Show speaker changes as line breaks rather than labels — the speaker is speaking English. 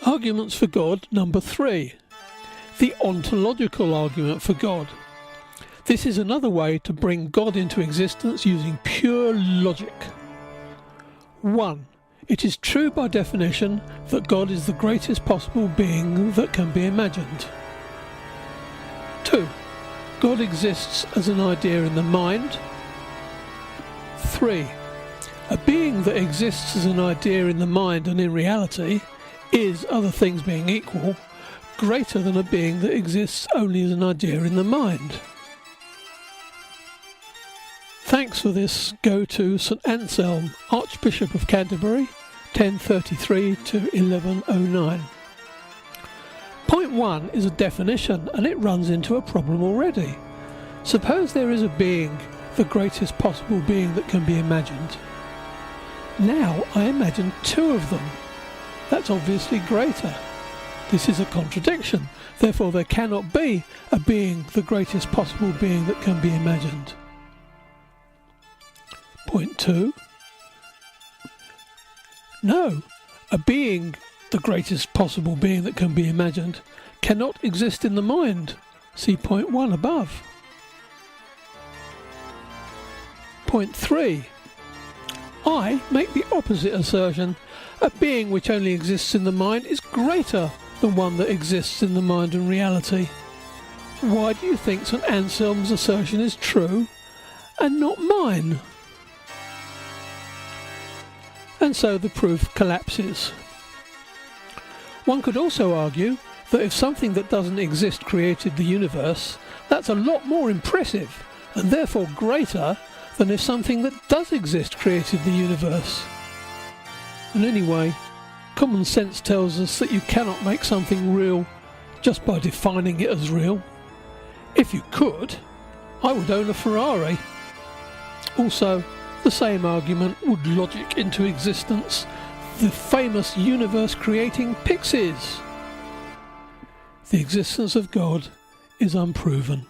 Arguments for God number 3. The ontological argument for God. This is another way to bring God into existence using pure logic. 1. It is true by definition that God is the greatest possible being that can be imagined. 2. God exists as an idea in the mind. 3. A being that exists as an idea in the mind and in reality is, other things being equal, greater than a being that exists only as an idea in the mind. Thanks for this go to St Anselm, Archbishop of Canterbury, 1033 to 1109. Point 1 is a definition, and it runs into a problem already. Suppose there is a being, the greatest possible being that can be imagined. Now I imagine 2 of them. That's obviously greater. This is a contradiction. Therefore there cannot be a being, the greatest possible being that can be imagined. Point 2. No, a being, the greatest possible being that can be imagined, cannot exist in the mind. See point 1 above. Point 3. I make the opposite assertion. A being which only exists in the mind is greater than one that exists in the mind and reality. Why do you think St Anselm's assertion is true and not mine? And so the proof collapses. One could also argue that if something that doesn't exist created the universe, that's a lot more impressive and therefore greater than if something that does exist created the universe. And anyway, common sense tells us that you cannot make something real just by defining it as real. If you could, I would own a Ferrari. Also, the same argument would logic into existence the famous universe-creating pixies. The existence of God is unproven.